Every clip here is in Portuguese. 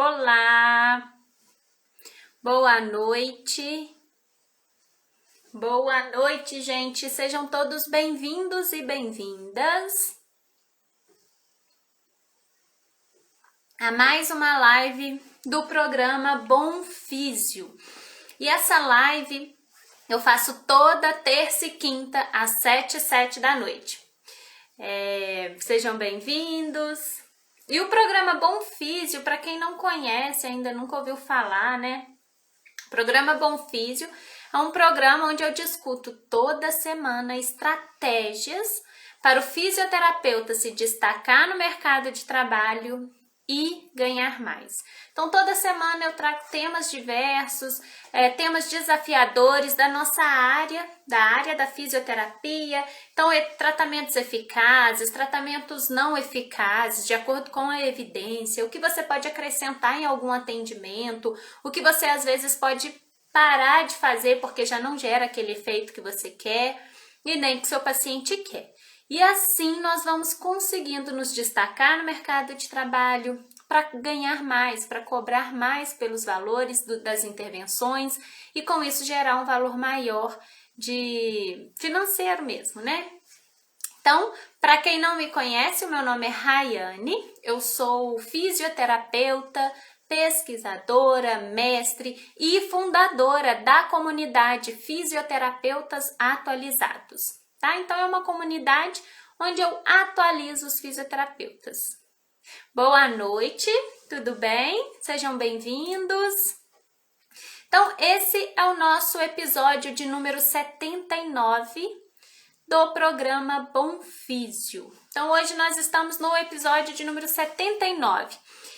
Olá, boa noite. Boa noite, gente. Sejam todos bem-vindos e bem-vindas a mais uma live do programa Bom Físio. E essa live eu faço toda terça e quinta às 7h07 da noite. Sejam bem-vindos. E o programa Bom Físio, para quem não conhece, ainda nunca ouviu falar, né? O programa Bom Físio é um programa onde eu discuto toda semana estratégias para o fisioterapeuta se destacar no mercado de trabalho e ganhar mais. Então, toda semana eu trago temas diversos, temas desafiadores da nossa área, da fisioterapia. Então, tratamentos eficazes, tratamentos não eficazes, de acordo com a evidência, o que você pode acrescentar em algum atendimento, o que você às vezes pode parar de fazer porque já não gera aquele efeito que você quer e nem que seu paciente quer. E assim nós vamos conseguindo nos destacar no mercado de trabalho para ganhar mais, para cobrar mais pelos valores das intervenções e com isso gerar um valor maior de financeiro mesmo, né? Então, para quem não me conhece, o meu nome é Rayane, eu sou fisioterapeuta, pesquisadora, mestre e fundadora da comunidade Fisioterapeutas Atualizados, tá? Então, é uma comunidade onde eu atualizo os fisioterapeutas. Boa noite, tudo bem? Sejam bem-vindos. Então, esse é o nosso episódio de número 79 do programa Bom Físio. Então, hoje nós estamos no episódio de número 79.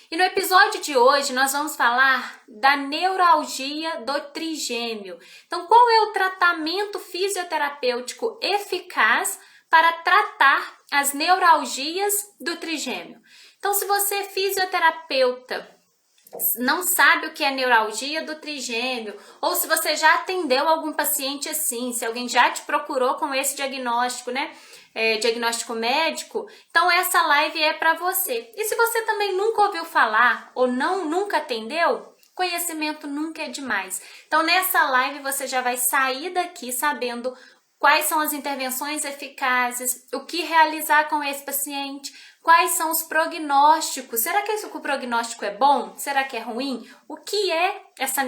E no episódio de hoje nós vamos falar da neuralgia do trigêmeo. Então, qual é o tratamento fisioterapêutico eficaz para tratar as neuralgias do trigêmeo? Então, se você é fisioterapeuta, não sabe o que é neuralgia do trigêmeo, ou se você já atendeu algum paciente assim, se alguém já te procurou com esse diagnóstico, né? Diagnóstico médico, então essa live é para você. E se você também nunca ouviu falar ou nunca atendeu, conhecimento nunca é demais. Então nessa live você já vai sair daqui sabendo quais são as intervenções eficazes, o que realizar com esse paciente, quais são os prognósticos. Será que o prognóstico é bom? Será que é ruim? O que é essa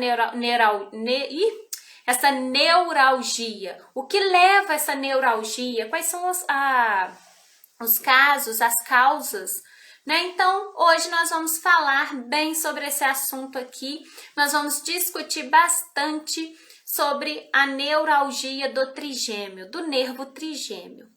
essa neuralgia? O que leva a essa neuralgia? Quais são os casos, as causas? Né? Então, hoje nós vamos falar bem sobre esse assunto aqui. Nós vamos discutir bastante sobre a neuralgia do trigêmeo, do nervo trigêmeo.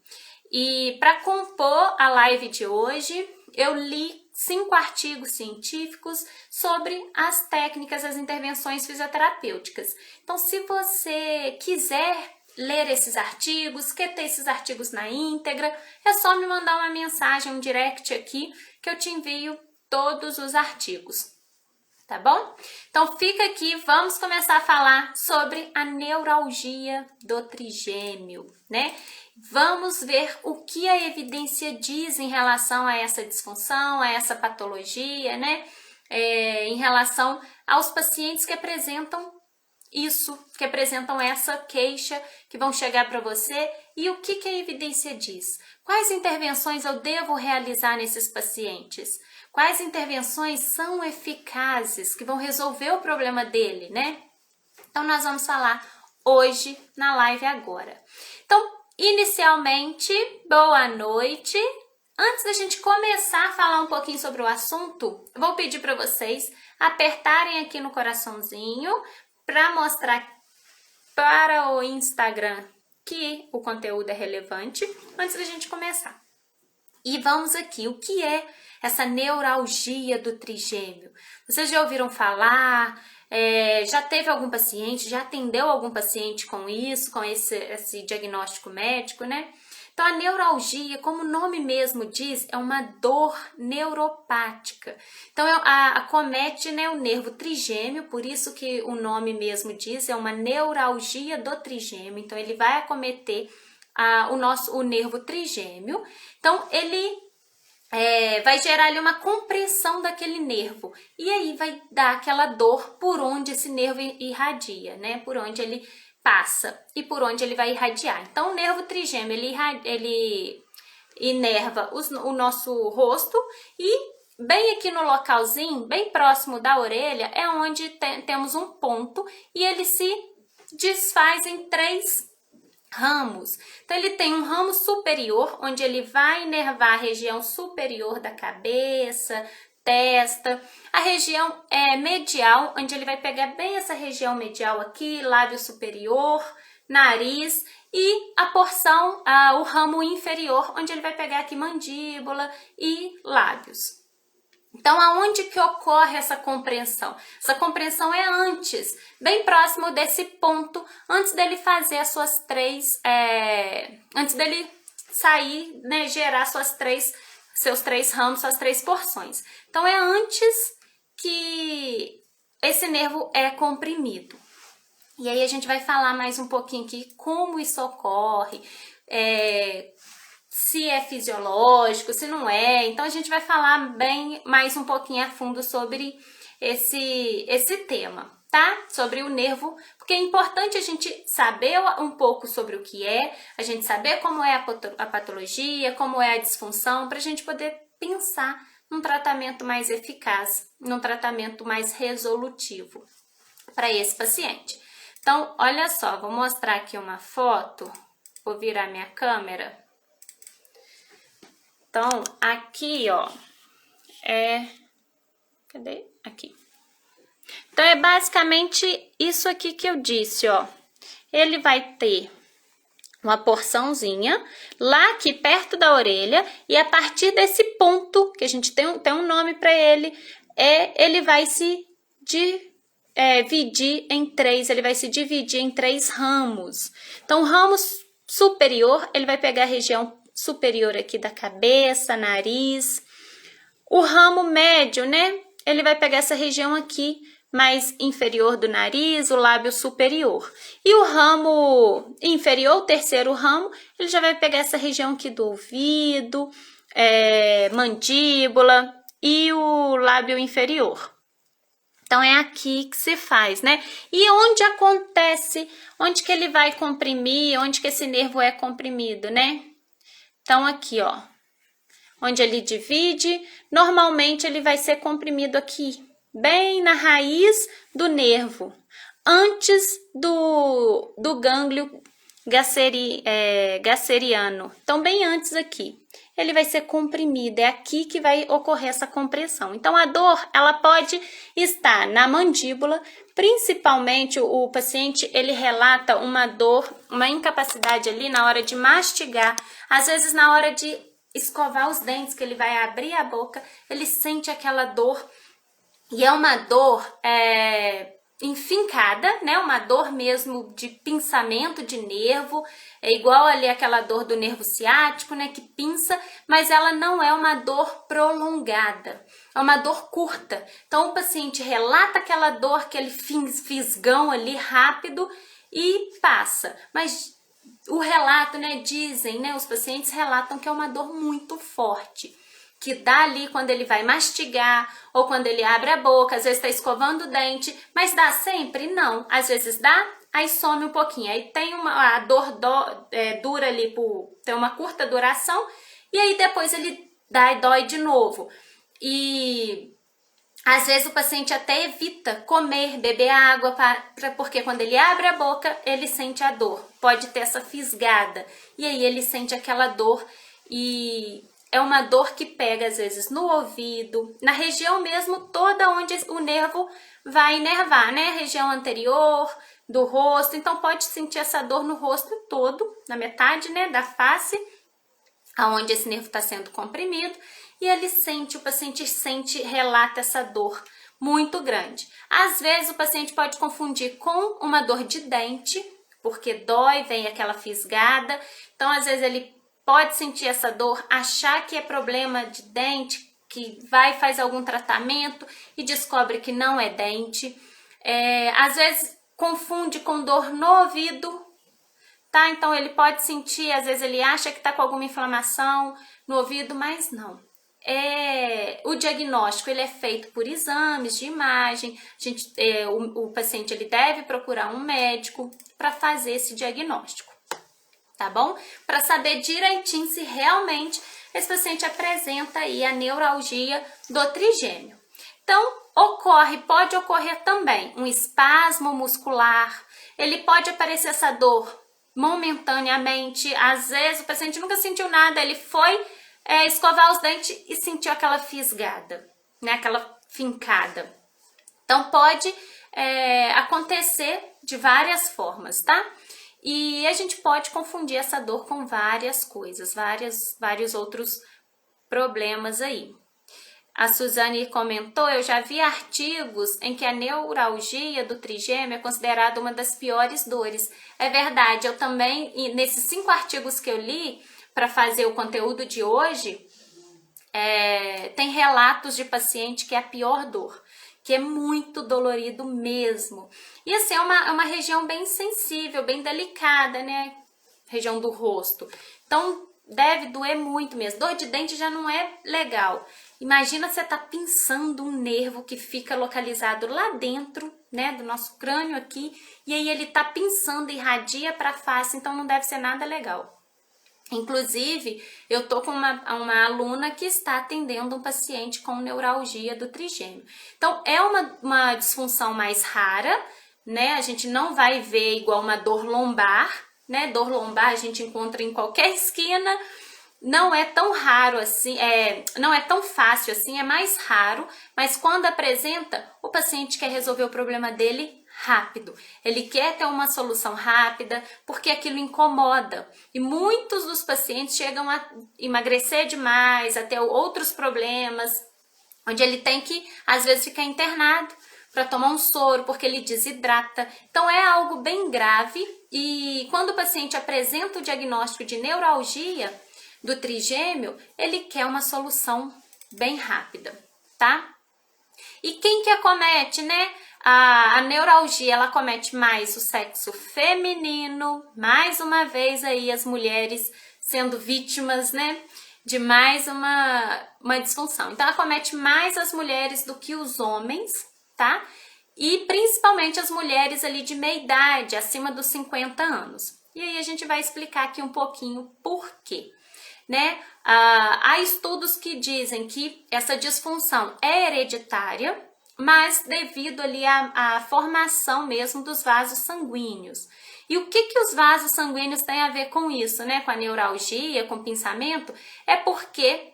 E para compor a live de hoje, eu li 5 artigos científicos sobre as técnicas, as intervenções fisioterapêuticas. Então, se você quiser ler esses artigos, quer ter esses artigos na íntegra, é só me mandar uma mensagem, um direct aqui, que eu te envio todos os artigos. Tá bom? Então fica aqui, vamos começar a falar sobre a neuralgia do trigêmeo, né? Vamos ver o que a evidência diz em relação a essa disfunção, a essa patologia, né? Em relação aos pacientes que apresentam isso, que apresentam essa queixa, que vão chegar para você, e o que a evidência diz? Quais intervenções eu devo realizar nesses pacientes? Quais intervenções são eficazes, que vão resolver o problema dele, né? Então, nós vamos falar hoje na live agora. Então, inicialmente, boa noite. Antes da gente começar a falar um pouquinho sobre o assunto, eu vou pedir para vocês apertarem aqui no coraçãozinho para mostrar para o Instagram que o conteúdo é relevante antes da gente começar. E vamos aqui, o que é essa neuralgia do trigêmeo? Vocês já ouviram falar? Já teve algum paciente? Já atendeu algum paciente com isso, com esse diagnóstico médico, né? Então, a neuralgia, como o nome mesmo diz, é uma dor neuropática. Então, acomete, né, o nervo trigêmeo, por isso que o nome mesmo diz, é uma neuralgia do trigêmeo. Então, ele vai acometer o nervo trigêmeo. Então, ele vai gerar ali uma compressão daquele nervo. E aí vai dar aquela dor por onde esse nervo irradia, né? Por onde ele passa e por onde ele vai irradiar. Então, o nervo trigêmeo, ele inerva o nosso rosto e bem aqui no localzinho, bem próximo da orelha, é onde temos um ponto e ele se desfaz em 3 ramos. Então, ele tem um ramo superior, onde ele vai inervar a região superior da cabeça, testa. A região medial, onde ele vai pegar bem essa região medial aqui, lábio superior, nariz, e a porção, o ramo inferior, onde ele vai pegar aqui mandíbula e lábios. Então, aonde que ocorre essa compreensão? Essa compreensão é antes, bem próximo desse ponto, antes dele fazer as suas 3, antes dele sair, né, gerar seus 3 ramos, suas 3 porções. Então, é antes que esse nervo é comprimido. E aí a gente vai falar mais um pouquinho aqui como isso ocorre, se é fisiológico, se não é. Então, a gente vai falar bem mais um pouquinho a fundo sobre esse tema, tá? Sobre o nervo, porque é importante a gente saber um pouco sobre o que é, a gente saber como é a patologia, como é a disfunção, para a gente poder pensar num tratamento mais eficaz, num tratamento mais resolutivo para esse paciente. Então, olha só, vou mostrar aqui uma foto, vou virar minha câmera. Então, aqui, ó, cadê? Aqui. Então, é basicamente isso aqui que eu disse, ó. Ele vai ter uma porçãozinha lá aqui perto da orelha e a partir desse ponto, que a gente tem um nome para ele, ele vai se dividir em 3, ele vai se dividir em 3 ramos. Então, o ramo superior, ele vai pegar a região superior aqui da cabeça, nariz. O ramo médio, né? Ele vai pegar essa região aqui, mais inferior do nariz, o lábio superior. E o ramo inferior, o terceiro ramo, ele já vai pegar essa região aqui do ouvido, mandíbula e o lábio inferior. Então, é aqui que se faz, né? E onde acontece, onde que ele vai comprimir, onde que esse nervo é comprimido, né? Então, aqui, ó, onde ele divide, normalmente ele vai ser comprimido aqui, bem na raiz do nervo, antes do gânglio gasseriano. Então, bem antes aqui. Ele vai ser comprimido, é aqui que vai ocorrer essa compressão. Então, a dor, ela pode estar na mandíbula, principalmente o paciente, ele relata uma dor, uma incapacidade ali na hora de mastigar, às vezes na hora de escovar os dentes, que ele vai abrir a boca, ele sente aquela dor, e é uma dor enfincada, né? Uma dor mesmo de pinçamento de nervo, é igual ali aquela dor do nervo ciático, né? Que pinça, mas ela não é uma dor prolongada, é uma dor curta. Então, o paciente relata aquela dor, aquele fisgão ali rápido e passa, mas o relato, né? Dizem, né? Os pacientes relatam que é uma dor muito forte, que dá ali quando ele vai mastigar ou quando ele abre a boca, às vezes está escovando o dente, mas dá sempre? Não. Às vezes dá, aí some um pouquinho. Aí tem a dor dura ali, tem uma curta duração, e aí depois ele dói de novo. E às vezes o paciente até evita comer, beber água, porque quando ele abre a boca, ele sente a dor. Pode ter essa fisgada, e aí ele sente aquela dor e é uma dor que pega, às vezes, no ouvido, na região mesmo toda onde o nervo vai inervar, né? Região anterior do rosto. Então, pode sentir essa dor no rosto todo, na metade, né, da face, aonde esse nervo está sendo comprimido. E o paciente sente, relata essa dor muito grande. Às vezes, o paciente pode confundir com uma dor de dente, porque dói, vem aquela fisgada. Então, às vezes, ele pode sentir essa dor, achar que é problema de dente, que faz algum tratamento e descobre que não é dente. Às vezes confunde com dor no ouvido, tá? Então ele pode sentir, às vezes ele acha que tá com alguma inflamação no ouvido, mas não. o diagnóstico ele é feito por exames de imagem. O paciente ele deve procurar um médico para fazer esse diagnóstico, tá bom? Para saber direitinho se realmente esse paciente apresenta aí a neuralgia do trigêmeo. Então, pode ocorrer também um espasmo muscular, ele pode aparecer essa dor momentaneamente, às vezes o paciente nunca sentiu nada, ele foi escovar os dentes e sentiu aquela fisgada, né? Aquela fincada. Então, pode acontecer de várias formas, tá? E a gente pode confundir essa dor com várias coisas, vários outros problemas aí. A Suzane comentou, eu já vi artigos em que a neuralgia do trigêmeo é considerada uma das piores dores. É verdade, eu também, nesses 5 artigos que eu li para fazer o conteúdo de hoje, tem relatos de paciente que é a pior dor, que é muito dolorido mesmo. E assim, é uma região bem sensível, bem delicada, né? Região do rosto. Então, deve doer muito mesmo. Dor de dente já não é legal. Imagina você tá pinçando um nervo que fica localizado lá dentro, né, do nosso crânio aqui, e aí ele tá pinçando, irradia para a face, então não deve ser nada legal. Inclusive, eu tô com uma aluna que está atendendo um paciente com neuralgia do trigêmeo. Então, é uma disfunção mais rara, né? A gente não vai ver igual uma dor lombar, né? Dor lombar a gente encontra em qualquer esquina. Não é tão raro assim, não é tão fácil assim, é mais raro, mas quando apresenta, o paciente quer resolver o problema dele rápido. Ele quer ter uma solução rápida, porque aquilo incomoda. E muitos dos pacientes chegam a emagrecer demais, a ter outros problemas, onde ele tem que, às vezes, ficar internado para tomar um soro, porque ele desidrata. Então, é algo bem grave. E quando o paciente apresenta o diagnóstico de neuralgia do trigêmeo, ele quer uma solução bem rápida, tá? E quem que acomete, né? A neuralgia, ela acomete mais o sexo feminino, mais uma vez aí as mulheres sendo vítimas, né, de mais uma disfunção. Então, acomete mais as mulheres do que os homens, tá? E principalmente as mulheres ali de meia idade, acima dos 50 anos. E aí a gente vai explicar aqui um pouquinho por quê, né? Há estudos que dizem que essa disfunção é hereditária, mas devido ali à formação mesmo dos vasos sanguíneos. E o que os vasos sanguíneos têm a ver com isso, né? Com a neuralgia, com o pinçamento? É porque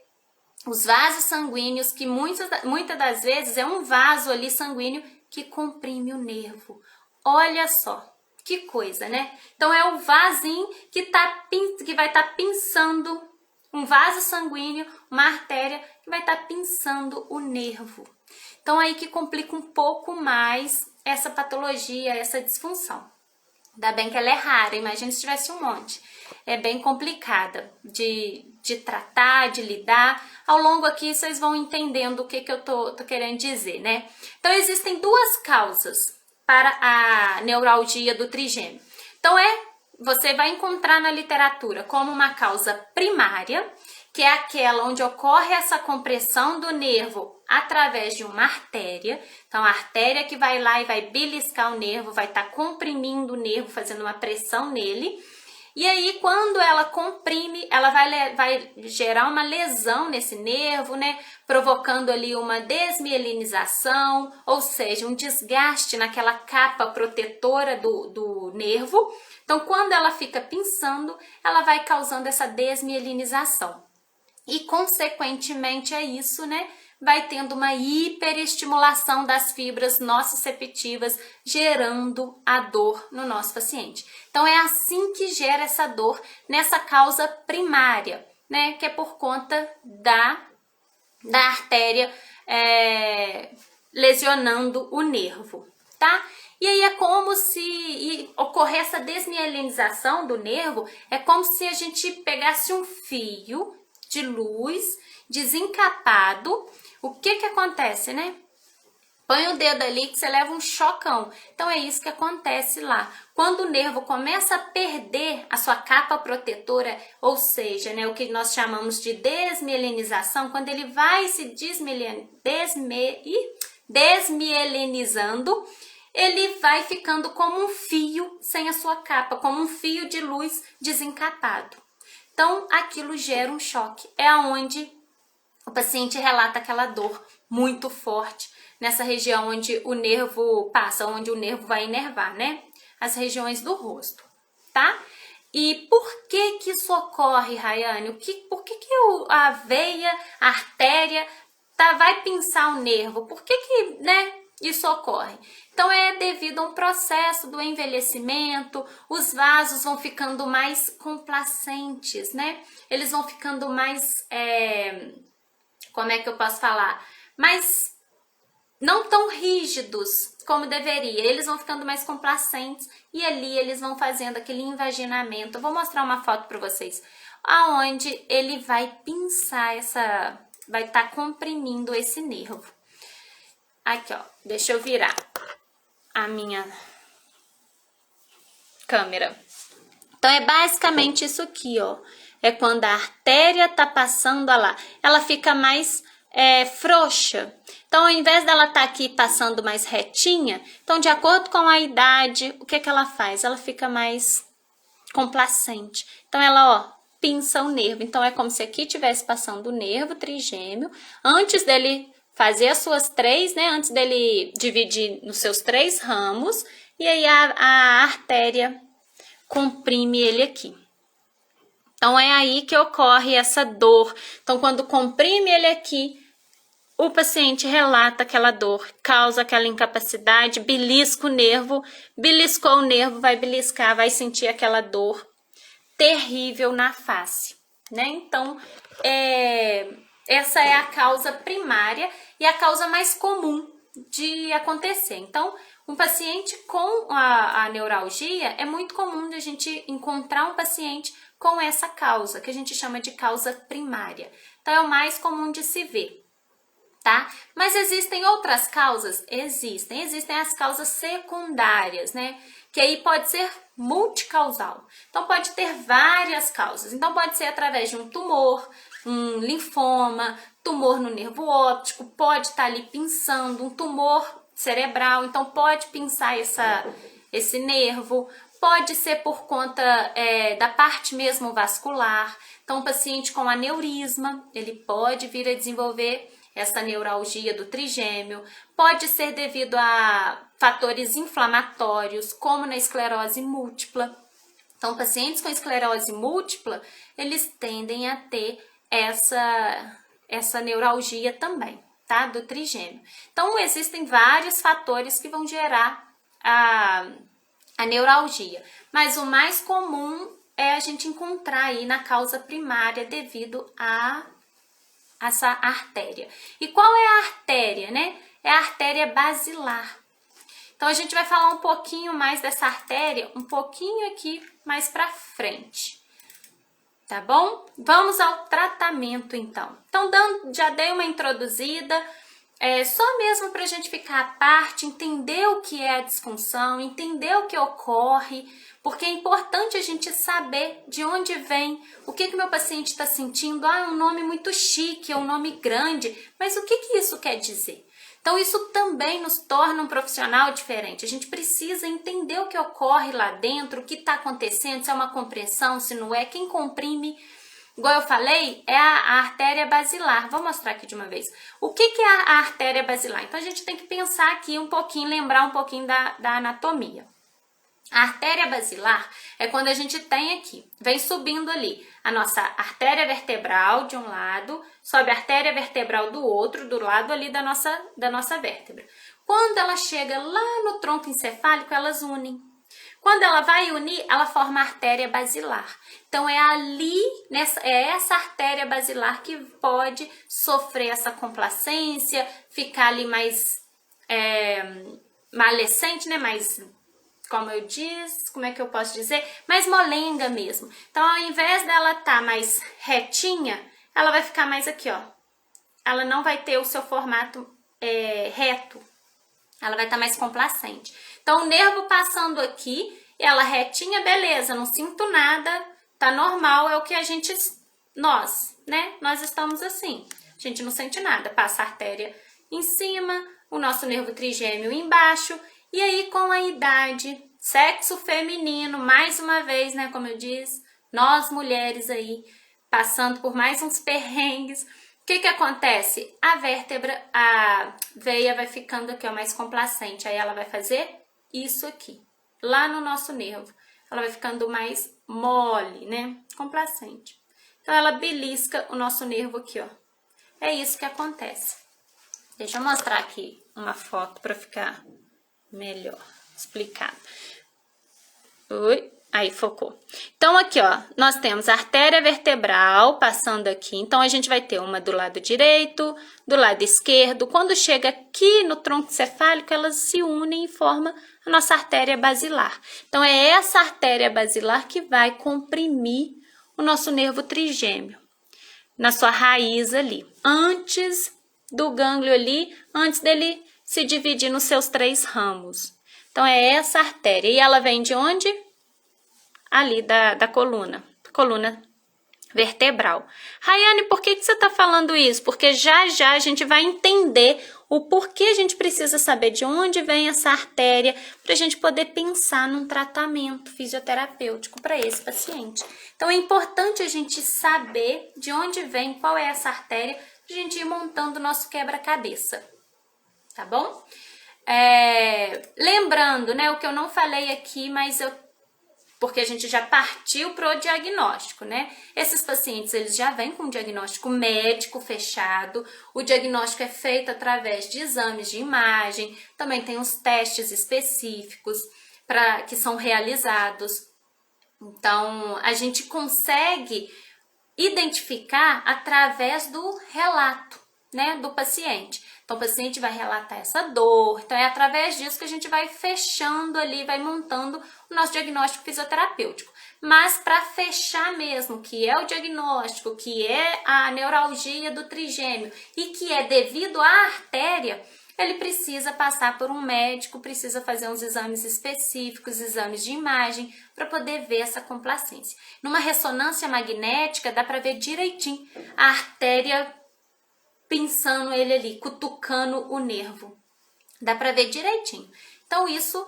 os vasos sanguíneos, que muitas das vezes é um vaso ali sanguíneo que comprime o nervo. Olha só, que coisa, né? Então é o vasinho que vai estar pinçando, um vaso sanguíneo, uma artéria que vai estar pinçando o nervo. Então, aí que complica um pouco mais essa patologia, essa disfunção. Ainda bem que ela é rara, imagina se tivesse um monte. É bem complicada de tratar, de lidar. Ao longo aqui, vocês vão entendendo o que eu tô querendo dizer, né? Então, existem 2 causas para a neuralgia do trigêmeo. Então, você vai encontrar na literatura como uma causa primária, que é aquela onde ocorre essa compressão do nervo através de uma artéria. Então, a artéria que vai lá e vai beliscar o nervo, vai estar comprimindo o nervo, fazendo uma pressão nele. E aí, quando ela comprime, ela vai gerar uma lesão nesse nervo, né? Provocando ali uma desmielinização, ou seja, um desgaste naquela capa protetora do nervo. Então, quando ela fica pinçando, ela vai causando essa desmielinização. E, consequentemente, é isso, né? Vai tendo uma hiperestimulação das fibras nociceptivas, gerando a dor no nosso paciente. Então, é assim que gera essa dor nessa causa primária, né? Que é por conta da artéria lesionando o nervo, tá? E aí é como se ocorrer essa desmielinização do nervo, é como se a gente pegasse um fio de luz desencapado. O que acontece, né? Põe o dedo ali que você leva um chocão. Então é isso que acontece lá. Quando o nervo começa a perder a sua capa protetora, ou seja, né, o que nós chamamos de desmielinização, quando ele vai se desmielinizando, ele vai ficando como um fio sem a sua capa, como um fio de luz desencapado. Então aquilo gera um choque. É onde o paciente relata aquela dor muito forte nessa região onde o nervo passa, onde o nervo vai inervar, né? As regiões do rosto, tá? E por que que isso ocorre, Rayane? Por que a veia, a artéria, vai pinçar o nervo? Por que que, né, isso ocorre? Então é devido a um processo do envelhecimento, os vasos vão ficando mais complacentes, né? Eles vão ficando mais, como é que eu posso falar? Mais não tão rígidos como deveria, eles vão ficando mais complacentes e ali eles vão fazendo aquele invaginamento. Eu vou mostrar uma foto para vocês, aonde ele vai pinçar vai estar comprimindo esse nervo. Aqui, ó, deixa eu virar a minha câmera. Então é basicamente isso aqui, ó. É quando a artéria tá passando lá, ela fica mais frouxa. Então, ao invés dela estar aqui passando mais retinha, então, de acordo com a idade, o que que ela faz? Ela fica mais complacente. Então, ela, ó, pinça o nervo. Então, é como se aqui estivesse passando o nervo trigêmeo, antes dele fazer as suas três, né? Antes dele dividir nos seus 3 ramos, e aí a artéria comprime ele aqui. Então, é aí que ocorre essa dor. Então, quando comprime ele aqui, o paciente relata aquela dor, causa aquela incapacidade, belisca o nervo, beliscou o nervo, vai beliscar, vai sentir aquela dor terrível na face, né? Então, essa é a causa primária e a causa mais comum de acontecer. Então, um paciente com a neuralgia, é muito comum de a gente encontrar um paciente com essa causa, que a gente chama de causa primária. Então, é o mais comum de se ver. Tá? Mas existem outras causas? Existem as causas secundárias, né? Que aí pode ser multicausal. Então, pode ter várias causas. Então, pode ser através de um tumor, um linfoma, tumor no nervo óptico, pode estar ali pinçando, um tumor cerebral, então pode pinçar esse nervo, pode ser por conta da parte mesmo vascular. Então, o paciente com aneurisma, ele pode vir a desenvolver essa neuralgia do trigêmeo, pode ser devido a fatores inflamatórios, como na esclerose múltipla. Então, pacientes com esclerose múltipla, eles tendem a ter essa neuralgia também, tá? Do trigêmeo. Então, existem vários fatores que vão gerar a neuralgia, mas o mais comum é a gente encontrar aí na causa primária devido a essa artéria. E qual é a artéria, né? É a artéria basilar. Então, a gente vai falar um pouquinho mais dessa artéria, um pouquinho aqui mais pra frente. Tá bom? Vamos ao tratamento, então. Então, já dei uma introduzida, só mesmo pra gente ficar à parte, entender o que é a disfunção, entender o que ocorre, porque é importante a gente saber de onde vem, o que meu paciente está sentindo. Ah, é um nome muito chique, é um nome grande, mas o que isso quer dizer? Então, isso também nos torna um profissional diferente. A gente precisa entender o que ocorre lá dentro, o que está acontecendo, se é uma compressão, se não é, quem comprime. Igual eu falei, é a artéria basilar. Vou mostrar aqui de uma vez. O que é a artéria basilar? Então, a gente tem que pensar aqui um pouquinho, lembrar um pouquinho da anatomia. A artéria basilar é quando a gente tem aqui, vem subindo ali a nossa artéria vertebral de um lado, sobe a artéria vertebral do outro, do lado ali da nossa vértebra. Quando ela chega lá no tronco encefálico, elas unem. Quando ela vai unir, ela forma a artéria basilar. Então, é ali, é essa artéria basilar que pode sofrer essa complacência, ficar ali mais malescente, né? Mais, como é que eu posso dizer? Mais molenga mesmo. Então, ao invés dela estar mais retinha, ela vai ficar mais aqui, ó. Ela não vai ter o seu formato reto, ela vai estar mais complacente. Então, o nervo passando aqui, ela retinha, beleza, não sinto nada, tá normal, é o que a gente, nós estamos assim. A gente não sente nada, passa a artéria em cima, o nosso nervo trigêmeo embaixo, e aí com a idade, sexo feminino, mais uma vez, né, como eu disse, nós mulheres aí, passando por mais uns perrengues, o que acontece? A vértebra, a veia vai ficando aqui, ó, mais complacente, aí ela vai fazer isso aqui, lá no nosso nervo, ela vai ficando mais mole, né, complacente. Então, ela belisca o nosso nervo aqui, ó. É isso que acontece. Deixa eu mostrar aqui uma foto para ficar melhor explicado. Oi, aí focou. Então, aqui, ó, nós temos a artéria vertebral passando aqui. Então, a gente vai ter uma do lado direito, do lado esquerdo. Quando chega aqui no tronco cefálico, elas se unem e formam a nossa artéria basilar. Então, é essa artéria basilar que vai comprimir o nosso nervo trigêmeo na sua raiz ali, antes do gânglio ali, antes dele se dividir nos seus 3 ramos. Então, é essa artéria. E ela vem de onde? Ali da coluna vertebral. Rayane, por que você está falando isso? Porque já a gente vai entender o porquê a gente precisa saber de onde vem essa artéria para a gente poder pensar num tratamento fisioterapêutico para esse paciente. Então, é importante a gente saber de onde vem, qual é essa artéria, para a gente ir montando o nosso quebra-cabeça, tá bom? Lembrando, né, o que eu não falei aqui, mas porque a gente já partiu pro diagnóstico, né? Esses pacientes, eles já vêm com um diagnóstico médico fechado, o diagnóstico é feito através de exames de imagem, também tem os testes específicos que são realizados. Então, a gente consegue identificar através do relato, né, do paciente. Então, o paciente vai relatar essa dor. Então, é através disso que a gente vai fechando ali, vai montando o nosso diagnóstico fisioterapêutico. Mas, para fechar mesmo, que é o diagnóstico, que é a neuralgia do trigêmeo e que é devido à artéria, ele precisa passar por um médico, precisa fazer uns exames específicos, exames de imagem, para poder ver essa complacência. Numa ressonância magnética, dá para ver direitinho a artéria pinçando ele ali, cutucando o nervo. Dá para ver direitinho. Então, isso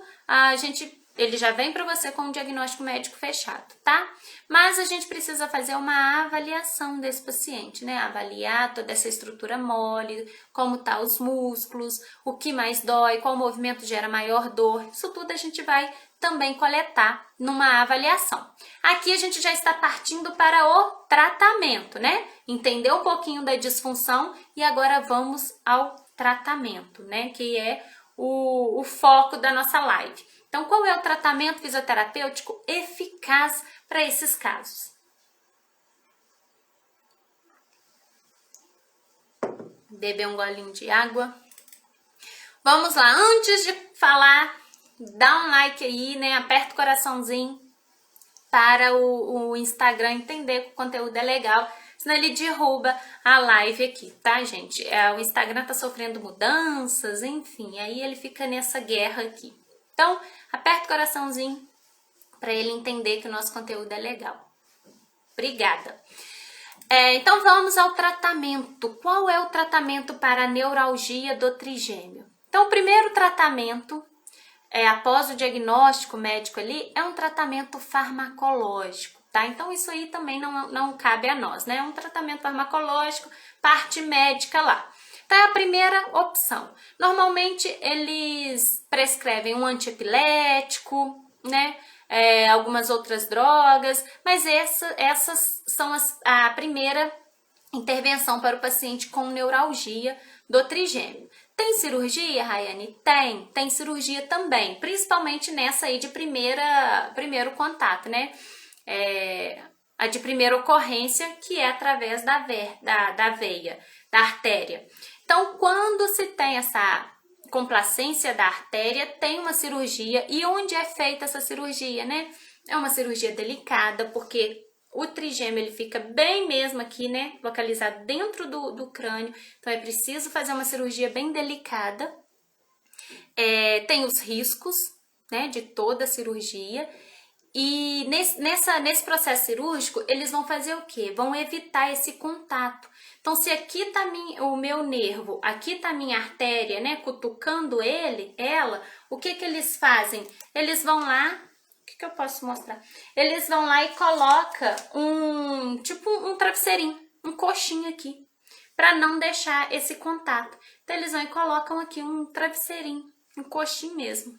ele já vem para você com um diagnóstico médico fechado, tá? Mas a gente precisa fazer uma avaliação desse paciente, né? Avaliar toda essa estrutura mole, como tá os músculos, o que mais dói, qual movimento gera maior dor. Isso tudo a gente vai também coletar numa avaliação. Aqui a gente já está partindo para o tratamento, né? Entender um pouquinho da disfunção e agora vamos ao tratamento, né? Que é o foco da nossa live. Então, qual é o tratamento fisioterapêutico eficaz para esses casos? Beber um golinho de água. Vamos lá, antes de falar, dá um like aí, né? Aperta o coraçãozinho para o Instagram entender que o conteúdo é legal, senão ele derruba a live aqui, tá, gente? O Instagram tá sofrendo mudanças, enfim, aí ele fica nessa guerra aqui. Então, aperta o coraçãozinho para ele entender que o nosso conteúdo é legal. Obrigada. Então, vamos ao tratamento. Qual é o tratamento para a neuralgia do trigêmeo? Então, o primeiro tratamento, após o diagnóstico médico ali, é um tratamento farmacológico, tá? Então, isso aí também não cabe a nós, né? É um tratamento farmacológico, parte médica lá. Então, é a primeira opção. Normalmente, eles prescrevem um antiepilético, né? Algumas outras drogas, mas essas são a primeira intervenção para o paciente com neuralgia do trigêmeo. Tem cirurgia, Rayane? Tem cirurgia também, principalmente nessa aí de primeiro contato, né? A de primeira ocorrência, que é através da veia, da artéria. Então, quando se tem essa complacência da artéria, tem uma cirurgia. E onde é feita essa cirurgia, né? É uma cirurgia delicada, porque o trigêmeo ele fica bem mesmo aqui, né? Localizado dentro do crânio. Então, é preciso fazer uma cirurgia bem delicada. Tem os riscos, né, de toda a cirurgia. E nesse processo cirúrgico, eles vão fazer o quê? Vão evitar esse contato. Então, se aqui tá o meu nervo, aqui tá a minha artéria, né, cutucando ela, o que eles fazem? Eles vão lá, o que eu posso mostrar? Eles vão lá e colocam tipo um travesseirinho, um coxinho aqui, para não deixar esse contato. Então, eles vão e colocam aqui um travesseirinho, um coxinho mesmo,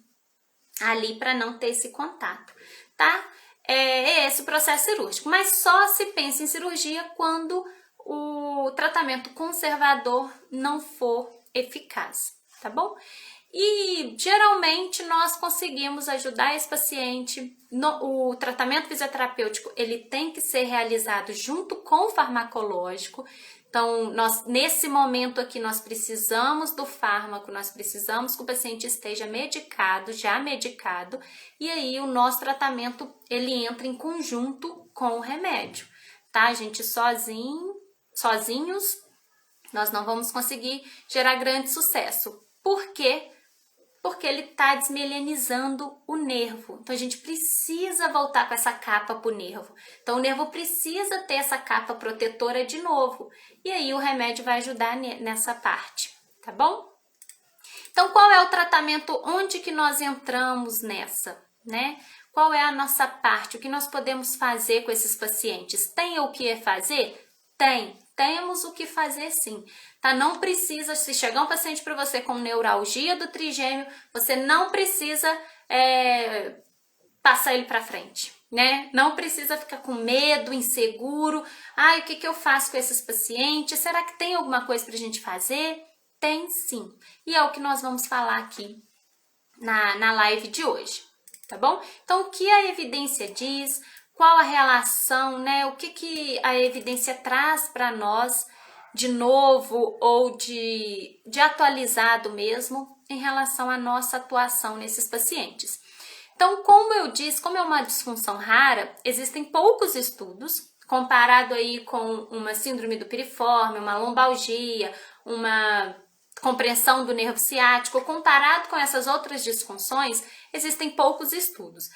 ali para não ter esse contato, tá? É esse o processo cirúrgico, mas só se pensa em cirurgia quando o tratamento conservador não for eficaz, tá bom? E geralmente nós conseguimos ajudar esse paciente. O tratamento fisioterapêutico ele tem que ser realizado junto com o farmacológico. Então, nesse momento aqui, nós precisamos do fármaco, nós precisamos que o paciente esteja medicado, já medicado, e aí o nosso tratamento, ele entra em conjunto com o remédio, tá? A gente sozinhos, nós não vamos conseguir gerar grande sucesso. Por quê? Porque ele está desmielinizando o nervo. Então, a gente precisa voltar com essa capa para o nervo. Então, o nervo precisa ter essa capa protetora de novo. E aí, o remédio vai ajudar nessa parte, tá bom? Então, qual é o tratamento? Onde que nós entramos nessa, né? Qual é a nossa parte? O que nós podemos fazer com esses pacientes? Tem o que fazer? Temos o que fazer sim, tá? Não precisa, se chegar um paciente para você com neuralgia do trigêmeo, você não precisa passar ele para frente, né? Não precisa ficar com medo, inseguro. Ai, o que eu faço com esses pacientes? Será que tem alguma coisa pra gente fazer? Tem sim, e é o que nós vamos falar aqui na live de hoje, tá bom? Então, o que a evidência diz? Qual a relação, né? O que a evidência traz para nós de novo ou de atualizado mesmo em relação à nossa atuação nesses pacientes. Então, como eu disse, como é uma disfunção rara, existem poucos estudos comparado aí com uma síndrome do piriforme, uma lombalgia, uma compressão do nervo ciático, comparado com essas outras disfunções, existem poucos estudos.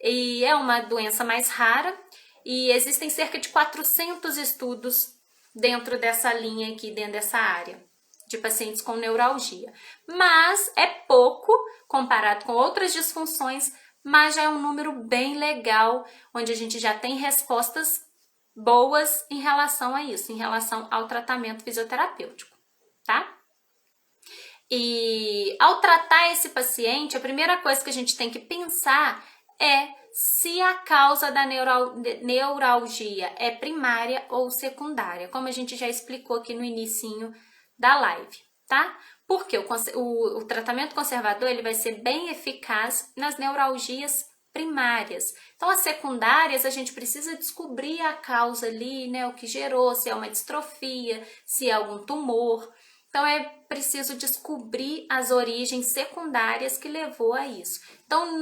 E é uma doença mais rara e existem cerca de 400 estudos dentro dessa linha aqui, dentro dessa área de pacientes com neuralgia. Mas é pouco comparado com outras disfunções, mas já é um número bem legal, onde a gente já tem respostas boas em relação a isso, em relação ao tratamento fisioterapêutico, tá? E ao tratar esse paciente, a primeira coisa que a gente tem que pensar é se a causa da neuralgia é primária ou secundária, como a gente já explicou aqui no inicinho da live, tá? Porque o tratamento conservador ele vai ser bem eficaz nas neuralgias primárias. Então, as secundárias, a gente precisa descobrir a causa ali, né? O que gerou, se é uma distrofia, se é algum tumor. Então, é preciso descobrir as origens secundárias que levou a isso. Então,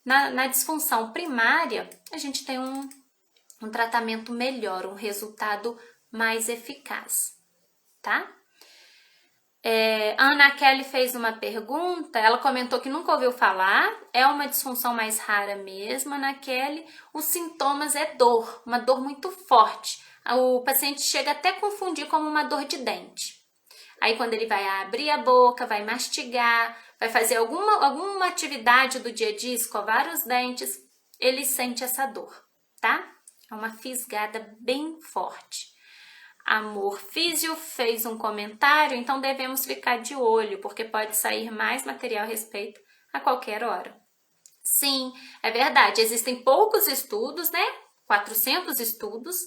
na disfunção primária, a gente tem um tratamento melhor, um resultado mais eficaz, tá? A Ana Kelly fez uma pergunta, ela comentou que nunca ouviu falar, é uma disfunção mais rara mesmo, Ana Kelly. Os sintomas é dor, uma dor muito forte. O paciente chega até a confundir como uma dor de dente. Aí quando ele vai abrir a boca, vai mastigar, vai fazer alguma atividade do dia a dia, escovar os dentes, ele sente essa dor, tá? É uma fisgada bem forte. Amor Físio fez um comentário, então devemos ficar de olho, porque pode sair mais material a respeito a qualquer hora. Sim, é verdade, existem poucos estudos, né? 400 estudos,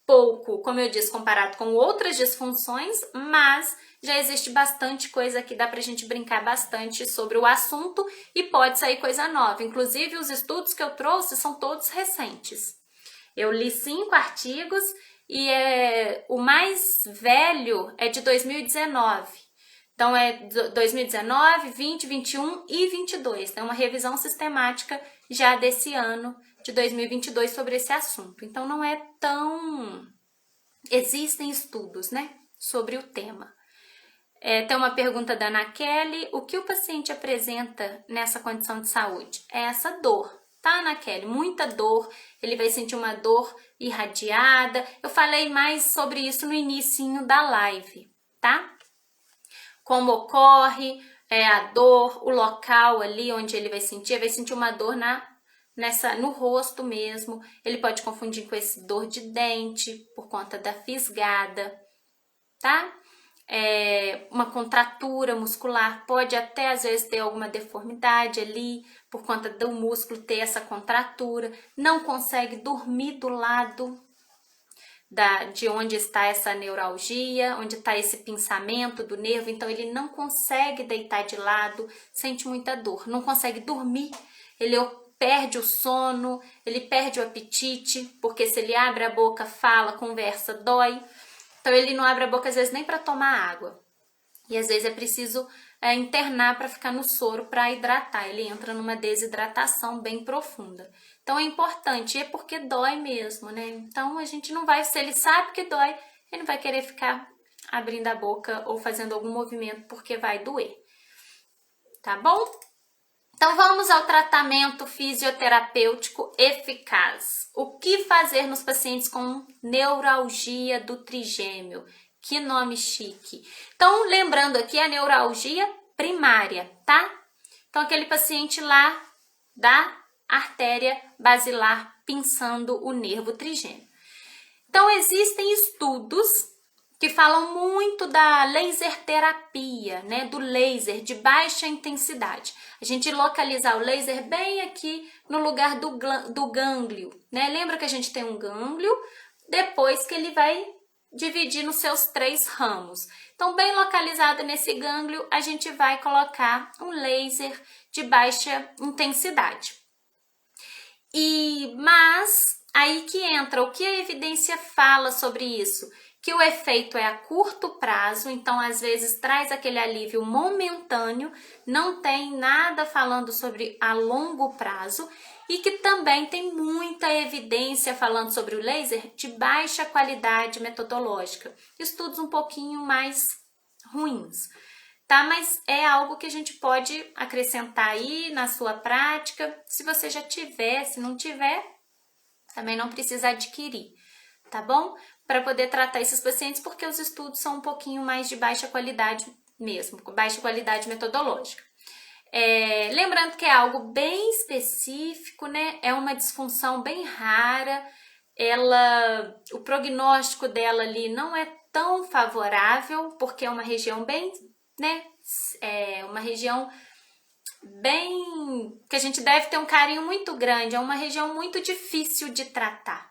pouco, como eu disse, comparado com outras disfunções, mas já existe bastante coisa que dá pra gente brincar bastante sobre o assunto e pode sair coisa nova. Inclusive, os estudos que eu trouxe são todos recentes. Eu li 5 artigos e o mais velho é de 2019. Então, é 2019, 20, 21 e 22. Tem uma revisão sistemática já desse ano, de 2022, sobre esse assunto. Então, não é tão... Existem estudos, né, sobre o tema. Tem uma pergunta da Ana Kelly: o que o paciente apresenta nessa condição de saúde? É essa dor, tá, Ana Kelly? Muita dor, ele vai sentir uma dor irradiada. Eu falei mais sobre isso no inicinho da live, tá? Como ocorre a dor, o local ali onde ele vai sentir uma dor no rosto mesmo. Ele pode confundir com esse dor de dente por conta da fisgada, tá? Uma contratura muscular, pode até às vezes ter alguma deformidade ali por conta do músculo ter essa contratura, não consegue dormir do lado de onde está essa neuralgia, onde está esse pinçamento do nervo, então ele não consegue deitar de lado, sente muita dor, não consegue dormir, ele perde o sono, ele perde o apetite, porque se ele abre a boca, fala, conversa, dói. Então, ele não abre a boca, às vezes, nem para tomar água. E, às vezes, é preciso internar para ficar no soro para hidratar. Ele entra numa desidratação bem profunda. Então, é importante, é porque dói mesmo, né? Então, a gente não vai, se ele sabe que dói, ele não vai querer ficar abrindo a boca ou fazendo algum movimento, porque vai doer. Tá bom? Então, vamos ao tratamento fisioterapêutico eficaz. O que fazer nos pacientes com neuralgia do trigêmeo? Que nome chique. Então, lembrando aqui a neuralgia primária, tá? Então, aquele paciente lá da artéria basilar pinçando o nervo trigêmeo. Então, existem estudos que falam muito da laser terapia, né? Do laser de baixa intensidade. A gente localizar o laser bem aqui no lugar do gânglio, né? Lembra que a gente tem um gânglio, depois que ele vai dividir nos seus 3 ramos. Então, bem localizado nesse gânglio, a gente vai colocar um laser de baixa intensidade. Mas aí que entra, o que a evidência fala sobre isso? Que o efeito é a curto prazo, então às vezes traz aquele alívio momentâneo, não tem nada falando sobre a longo prazo e que também tem muita evidência falando sobre o laser de baixa qualidade metodológica, estudos um pouquinho mais ruins, tá? Mas é algo que a gente pode acrescentar aí na sua prática, se você já tiver, se não tiver, também não precisa adquirir, tá bom? Para poder tratar esses pacientes, porque os estudos são um pouquinho mais de baixa qualidade mesmo, com baixa qualidade metodológica. Lembrando que é algo bem específico, né? É uma disfunção bem rara, o prognóstico dela ali não é tão favorável, porque é uma região bem, né? É uma região bem que a gente deve ter um carinho muito grande, é uma região muito difícil de tratar.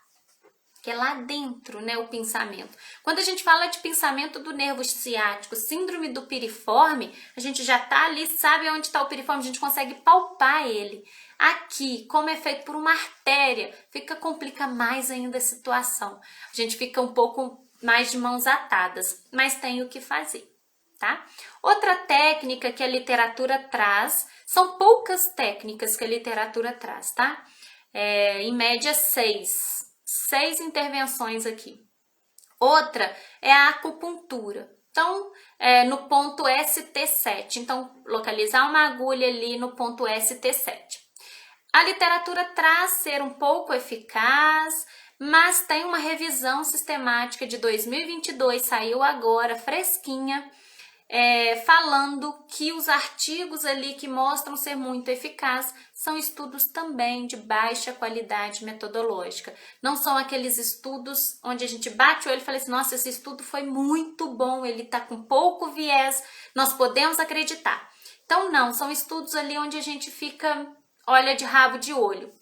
Que é lá dentro, né, o pinçamento. Quando a gente fala de pinçamento do nervo ciático, síndrome do piriforme, a gente já tá ali, sabe onde está o piriforme, a gente consegue palpar ele. Aqui, como é feito por uma artéria, complica mais ainda a situação. A gente fica um pouco mais de mãos atadas, mas tem o que fazer, tá? Outra técnica que a literatura traz, são poucas técnicas que a literatura traz, tá? Em média 6 intervenções aqui. Outra é a acupuntura. Então, no ponto ST7. Então, localizar uma agulha ali no ponto ST7. A literatura traz ser um pouco eficaz, mas tem uma revisão sistemática de 2022, saiu agora, fresquinha, falando que os artigos ali que mostram ser muito eficaz são estudos também de baixa qualidade metodológica. Não são aqueles estudos onde a gente bate o olho e fala assim, nossa, esse estudo foi muito bom, ele está com pouco viés, nós podemos acreditar. Então não, são estudos ali onde a gente olha de rabo de olho.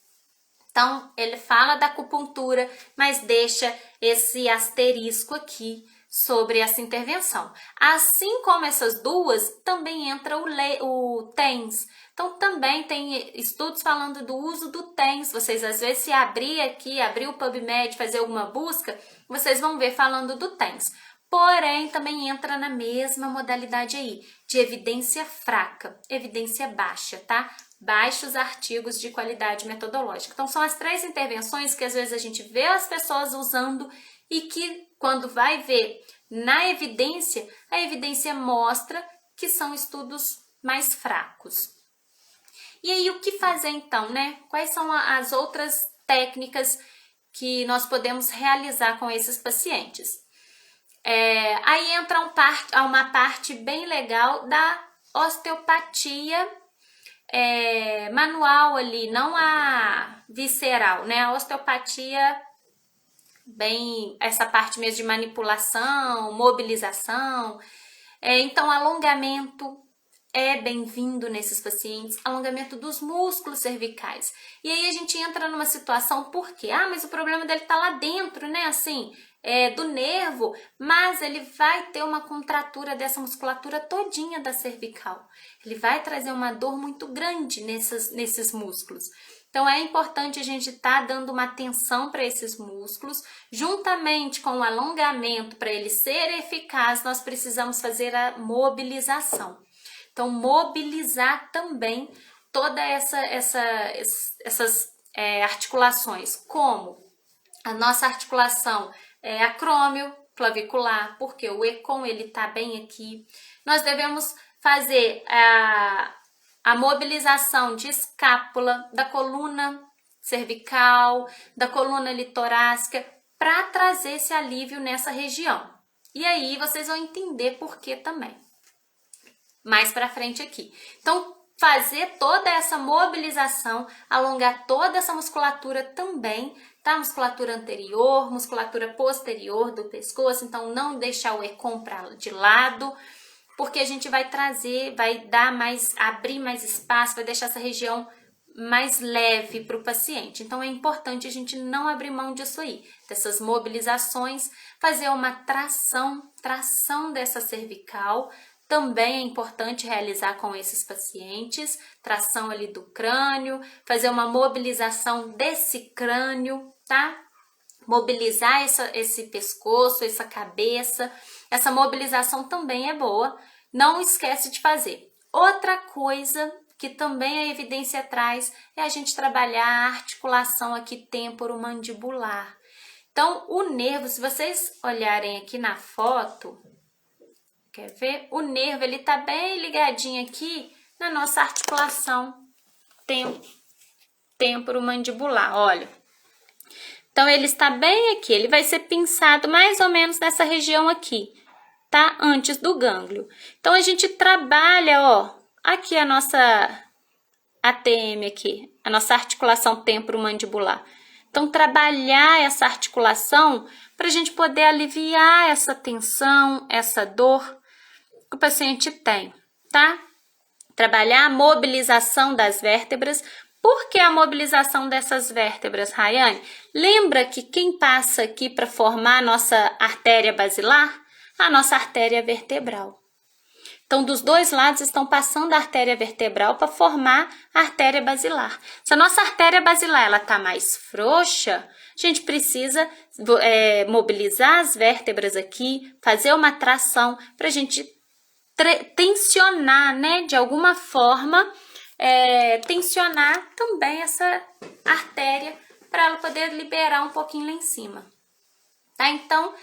Então ele fala da acupuntura, mas deixa esse asterisco aqui sobre essa intervenção. Assim como essas duas, também entra o TENS. Então, também tem estudos falando do uso do TENS. Vocês, às vezes, se abrir o PubMed, fazer alguma busca, vocês vão ver falando do TENS. Porém, também entra na mesma modalidade aí, de evidência fraca, evidência baixa, tá? Baixos artigos de qualidade metodológica. Então, são as 3 intervenções que, às vezes, a gente vê as pessoas usando e que, quando vai ver, Na evidência, a evidência mostra que são estudos mais fracos. E aí, o que fazer então, né? Quais são as outras técnicas que nós podemos realizar com esses pacientes? Aí entra uma parte bem legal da osteopatia manual ali, não a visceral, né? A osteopatia, essa parte mesmo de manipulação, mobilização. Então, alongamento é bem-vindo nesses pacientes, alongamento dos músculos cervicais. E aí a gente entra numa situação, por quê? Mas o problema dele tá lá dentro, né? Assim, do nervo, mas ele vai ter uma contratura dessa musculatura todinha da cervical. Ele vai trazer uma dor muito grande nesses músculos. Então, é importante a gente estar dando uma atenção para esses músculos, juntamente com o alongamento, para ele ser eficaz, nós precisamos fazer a mobilização. Então, mobilizar também toda essas articulações, como a nossa articulação acrômio clavicular, porque o ECOM ele está bem aqui. Nós devemos fazer a mobilização de escápula, da coluna cervical, da coluna torácica, para trazer esse alívio nessa região. E aí vocês vão entender por que também. Mais para frente aqui. Então, fazer toda essa mobilização, alongar toda essa musculatura também, tá? Musculatura anterior, musculatura posterior do pescoço. Então, não deixar o ECOM de lado, porque a gente vai trazer, abrir mais espaço, vai deixar essa região mais leve para o paciente. Então, é importante a gente não abrir mão disso aí, dessas mobilizações, fazer uma tração dessa cervical. Também é importante realizar com esses pacientes, tração ali do crânio, fazer uma mobilização desse crânio, tá? Mobilizar esse pescoço, essa cabeça. Essa mobilização também é boa, não esquece de fazer. Outra coisa que também a evidência traz é a gente trabalhar a articulação aqui temporomandibular. Então, o nervo, se vocês olharem aqui na foto, quer ver? O nervo, ele tá bem ligadinho aqui na nossa articulação temporomandibular, olha. Então, ele está bem aqui, ele vai ser pinçado mais ou menos nessa região aqui, tá? Antes do gânglio. Então, a gente trabalha, ó, aqui a nossa ATM aqui, a nossa articulação temporomandibular. Então, trabalhar essa articulação para a gente poder aliviar essa tensão, essa dor que o paciente tem, tá? Trabalhar a mobilização das vértebras. Por que a mobilização dessas vértebras, Rayane? Lembra que quem passa aqui para formar a nossa artéria basilar? A nossa artéria vertebral. Então, dos dois lados estão passando a artéria vertebral para formar a artéria basilar. Se a nossa artéria basilar ela está mais frouxa, a gente precisa mobilizar as vértebras aqui, fazer uma tração para a gente tensionar, né? De alguma forma, tensionar também essa artéria para ela poder liberar um pouquinho lá em cima. Tá? Então,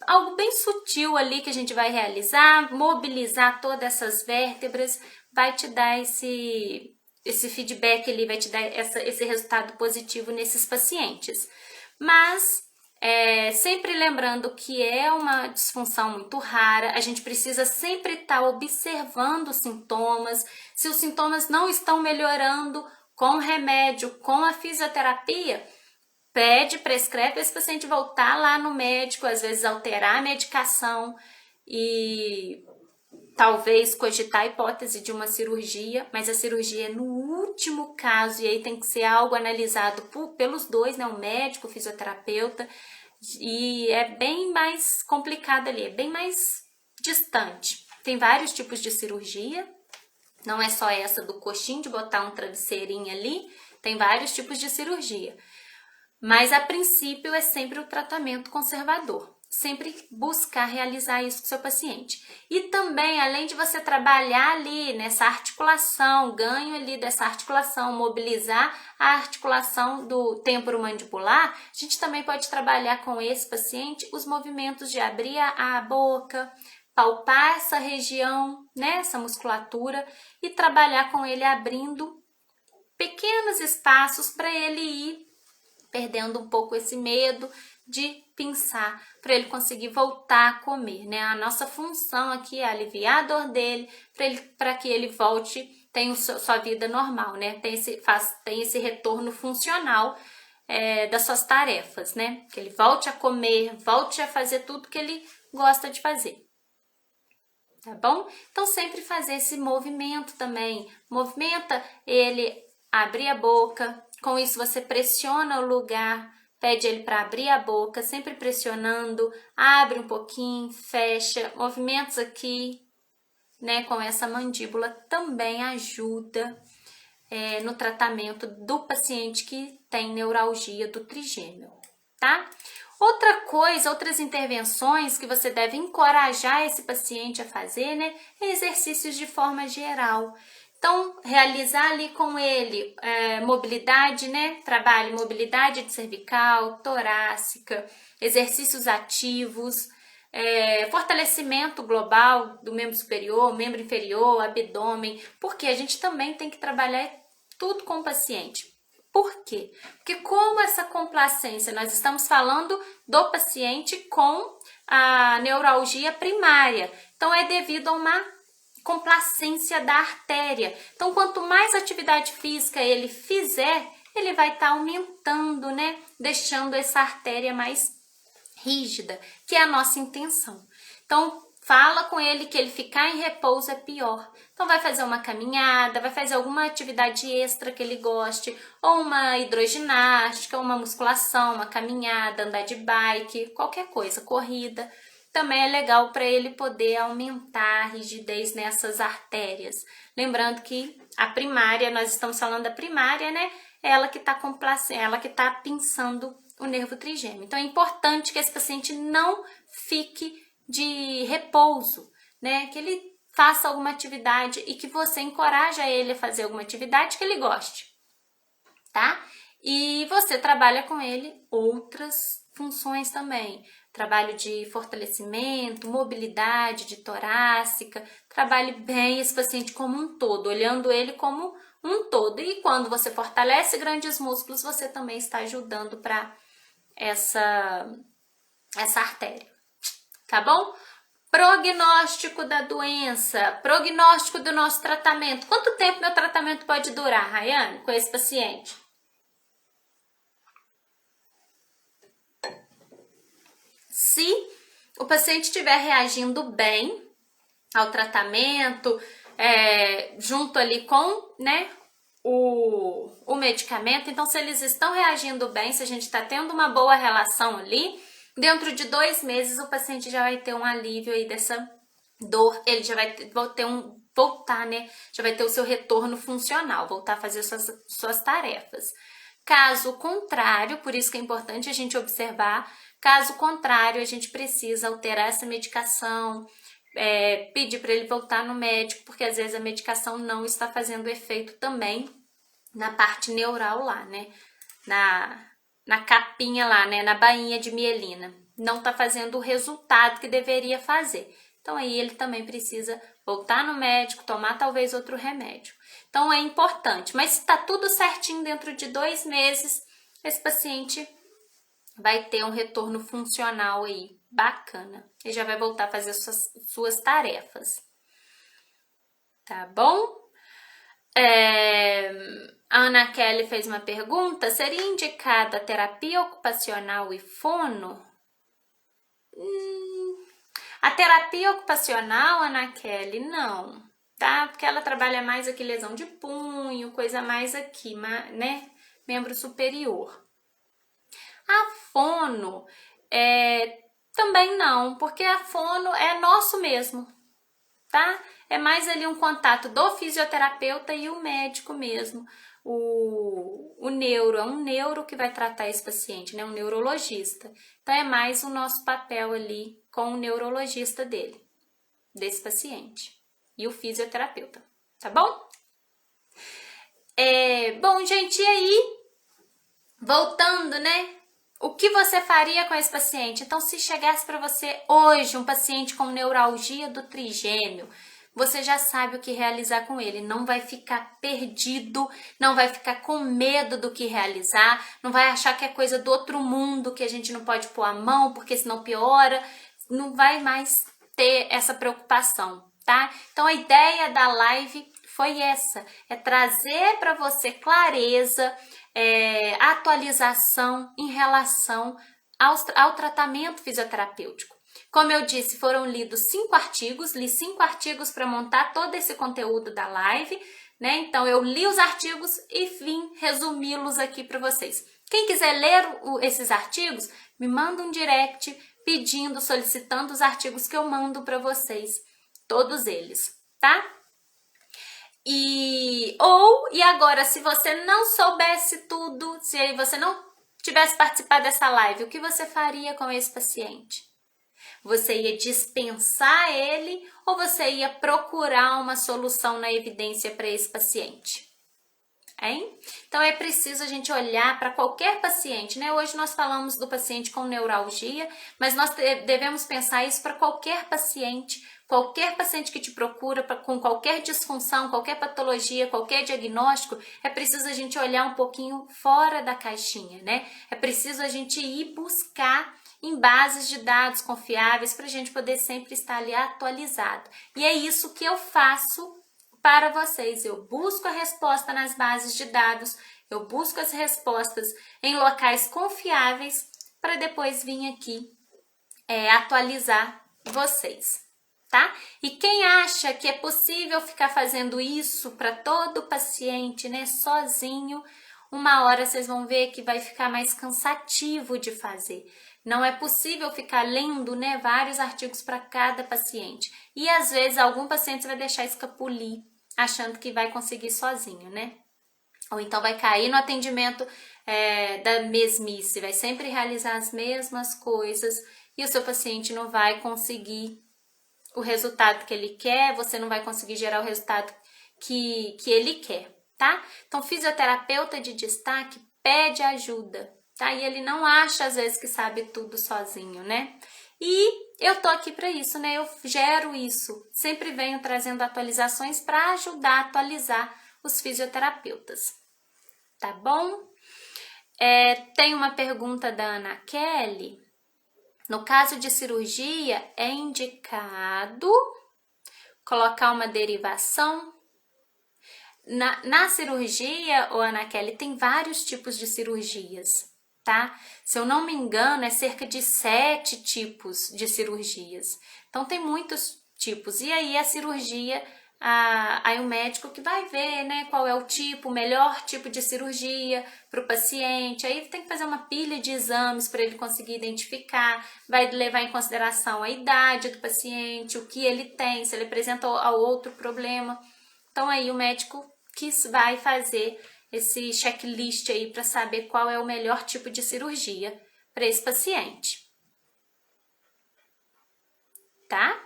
algo bem sutil ali que a gente vai realizar, mobilizar todas essas vértebras, vai te dar esse feedback ali, vai te dar esse resultado positivo nesses pacientes. Mas, sempre lembrando que é uma disfunção muito rara, a gente precisa sempre estar observando os sintomas. Se os sintomas não estão melhorando com o remédio, com a fisioterapia, prescreve esse paciente voltar lá no médico, às vezes alterar a medicação e talvez cogitar a hipótese de uma cirurgia, mas a cirurgia é no último caso e aí tem que ser algo analisado pelos dois, né, o médico, o fisioterapeuta, e é bem mais complicado ali, é bem mais distante. Tem vários tipos de cirurgia, não é só essa do coxinho de botar um travesseirinho ali, tem vários tipos de cirurgia. Mas, a princípio, é sempre o tratamento conservador. sempre buscar realizar isso com seu paciente. E também, além de você trabalhar ali nessa articulação, ganho ali dessa articulação, mobilizar a articulação do temporomandibular, a gente também pode trabalhar com esse paciente os movimentos de abrir a boca, palpar essa região, né, essa musculatura, e trabalhar com ele abrindo pequenos espaços para ele ir perdendo um pouco esse medo de pinçar, para ele conseguir voltar a comer, né? A nossa função aqui é aliviar a dor dele, para que ele volte, tenha sua vida normal, né? Tem esse retorno funcional das suas tarefas, né? Que ele volte a comer, volte a fazer tudo que ele gosta de fazer. Tá bom? Então, sempre fazer esse movimento também. Movimenta ele, abrir a boca. Com isso, você pressiona o lugar, pede ele para abrir a boca, sempre pressionando. Abre um pouquinho, fecha. Movimentos aqui, né? Com essa mandíbula também ajuda no tratamento do paciente que tem neuralgia do trigêmeo, tá? Outra coisa, outras intervenções que você deve encorajar esse paciente a fazer, né? É exercícios de forma geral. Então, realizar ali com ele mobilidade, né? Trabalho, mobilidade de cervical, torácica, exercícios ativos, fortalecimento global do membro superior, membro inferior, abdômen, porque a gente também tem que trabalhar tudo com o paciente. Por quê? Porque como essa complacência, nós estamos falando do paciente com a neuralgia primária, então é devido a uma complacência da artéria. Então, quanto mais atividade física ele fizer, ele vai estar aumentando, né? Deixando essa artéria mais rígida, que é a nossa intenção. Então, fala com ele que ele ficar em repouso é pior. Então, vai fazer uma caminhada, vai fazer alguma atividade extra que ele goste, ou uma hidroginástica, uma musculação, uma caminhada, andar de bike, qualquer coisa, corrida. Também é legal para ele poder aumentar a rigidez nessas artérias. Lembrando que a primária, nós estamos falando da primária, né? Ela que está pinçando o nervo trigêmeo. Então, é importante que esse paciente não fique de repouso, né? Que ele faça alguma atividade e que você encoraja ele a fazer alguma atividade que ele goste, tá? E você trabalha com ele outras funções também. Trabalho de fortalecimento, mobilidade de torácica. Trabalhe bem esse paciente como um todo, olhando ele como um todo. E quando você fortalece grandes músculos, você também está ajudando para essa artéria, tá bom? Prognóstico da doença, prognóstico do nosso tratamento. Quanto tempo meu tratamento pode durar, Rayane, com esse paciente? Se o paciente estiver reagindo bem ao tratamento, junto ali com, né, o medicamento, então se eles estão reagindo bem, se a gente está tendo uma boa relação ali, dentro de 2 meses o paciente já vai ter um alívio aí dessa dor, ele já vai voltar, né, já vai ter o seu retorno funcional, voltar a fazer suas tarefas. Caso contrário, por isso que é importante a gente observar, caso contrário, a gente precisa alterar essa medicação, pedir para ele voltar no médico, porque às vezes a medicação não está fazendo efeito também na parte neural lá, né? Na capinha lá, né? Na bainha de mielina. Não está fazendo o resultado que deveria fazer. Então, aí ele também precisa voltar no médico, tomar talvez outro remédio. Então, é importante. Mas se está tudo certinho dentro de 2 meses, esse paciente vai ter um retorno funcional aí, bacana. Ele já vai voltar a fazer suas tarefas. Tá bom? A Ana Kelly fez uma pergunta. Seria indicada a terapia ocupacional e fono? A terapia ocupacional, Ana Kelly, não, tá? Porque ela trabalha mais aqui lesão de punho, coisa mais aqui, né? Membro superior. A fono, também não, porque a fono é nosso mesmo, tá? É mais ali um contato do fisioterapeuta e o médico mesmo. o neuro, é um neuro que vai tratar esse paciente, né? Um neurologista. Então, é mais o nosso papel ali com o neurologista desse paciente. E o fisioterapeuta, tá bom? Bom, gente, e aí? Voltando, né? O que você faria com esse paciente? Então, se chegasse para você hoje um paciente com neuralgia do trigêmeo, você já sabe o que realizar com ele. Não vai ficar perdido, não vai ficar com medo do que realizar, não vai achar que é coisa do outro mundo, que a gente não pode pôr a mão porque senão piora. Não vai mais ter essa preocupação, tá? Então, a ideia da live foi essa, é trazer para você clareza, atualização em relação ao tratamento fisioterapêutico. Como eu disse, foram lidos 5 artigos, li 5 artigos para montar todo esse conteúdo da live, né? Então, eu li os artigos e vim resumi-los aqui para vocês. Quem quiser ler esses artigos, me manda um direct pedindo, solicitando os artigos que eu mando para vocês, todos eles, tá? E agora, se você não soubesse tudo, se você não tivesse participado dessa live, o que você faria com esse paciente? Você ia dispensar ele ou você ia procurar uma solução na evidência para esse paciente? Hein? Então, é preciso a gente olhar para qualquer paciente, né? Hoje nós falamos do paciente com neuralgia, mas nós devemos pensar isso para qualquer paciente que te procura com qualquer disfunção, qualquer patologia, qualquer diagnóstico, é preciso a gente olhar um pouquinho fora da caixinha, né? É preciso a gente ir buscar em bases de dados confiáveis para a gente poder sempre estar ali atualizado. E é isso que eu faço para vocês. Eu busco a resposta nas bases de dados, eu busco as respostas em locais confiáveis para depois vir aqui atualizar vocês, tá? E quem acha que é possível ficar fazendo isso para todo paciente, né, sozinho, uma hora vocês vão ver que vai ficar mais cansativo de fazer. Não é possível ficar lendo, né, vários artigos para cada paciente. E às vezes algum paciente vai deixar escapulir, achando que vai conseguir sozinho, né? Ou então vai cair no atendimento da mesmice, vai sempre realizar as mesmas coisas e o seu paciente não vai conseguir o resultado que ele quer, você não vai conseguir gerar o resultado que ele quer, tá? Então, fisioterapeuta de destaque pede ajuda, tá? E ele não acha, às vezes, que sabe tudo sozinho, né? E eu tô aqui para isso, né? Eu gero isso. Sempre venho trazendo atualizações para ajudar a atualizar os fisioterapeutas. Tá bom? Tem uma pergunta da Ana Kelly. No caso de cirurgia, é indicado colocar uma derivação? Na cirurgia, Ana Kelly, tem vários tipos de cirurgias, tá? Se eu não me engano, é cerca de 7 tipos de cirurgias. Então, tem muitos tipos. E aí, a cirurgia, aí o médico que vai ver, né, qual é o melhor tipo de cirurgia para o paciente. Aí, ele tem que fazer uma pilha de exames para ele conseguir identificar. Vai levar em consideração a idade do paciente, o que ele tem, se ele apresenta outro problema. Então, aí, o médico que vai fazer esse checklist aí para saber qual é o melhor tipo de cirurgia para esse paciente. Tá?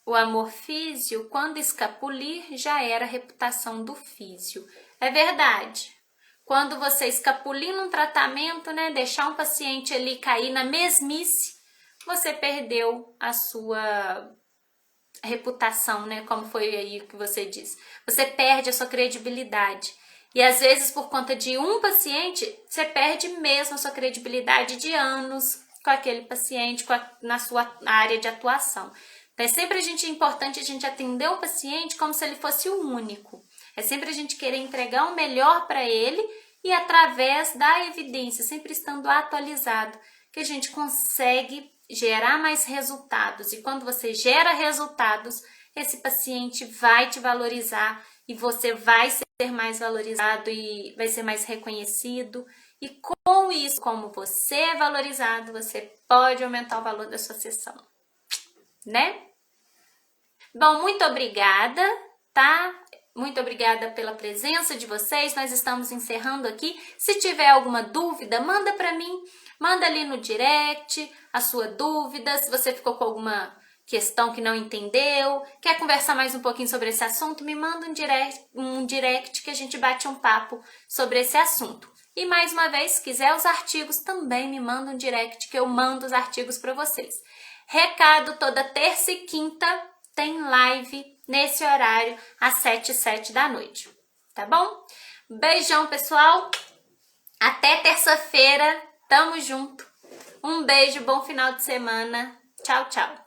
O amor físio, quando escapulir, já era a reputação do físio. É verdade. Quando você escapulir num tratamento, né, deixar um paciente ali cair na mesmice, você perdeu a sua reputação, né? Como foi aí que você disse. Você perde a sua credibilidade. E às vezes, por conta de um paciente, você perde mesmo a sua credibilidade de anos com aquele paciente, na sua área de atuação. Então, é sempre importante a gente atender o paciente como se ele fosse o único. É sempre a gente querer entregar o melhor para ele e através da evidência, sempre estando atualizado, que a gente consegue gerar mais resultados. E quando você gera resultados, esse paciente vai te valorizar e você vai ser mais valorizado e vai ser mais reconhecido. E com isso, como você é valorizado, você pode aumentar o valor da sua sessão, né? Bom, muito obrigada, tá? Muito obrigada pela presença de vocês. Nós estamos encerrando aqui. Se tiver alguma dúvida, manda para mim. Manda ali no direct a sua dúvida. Se você ficou com alguma questão que não entendeu, quer conversar mais um pouquinho sobre esse assunto, me manda um direct que a gente bate um papo sobre esse assunto. E mais uma vez, se quiser os artigos, também me manda um direct que eu mando os artigos para vocês. Recado, toda terça e quinta tem live nesse horário, às 7 e 7 da noite. Tá bom? Beijão, pessoal. Até terça-feira. Tamo junto. Um beijo, bom final de semana. Tchau, tchau.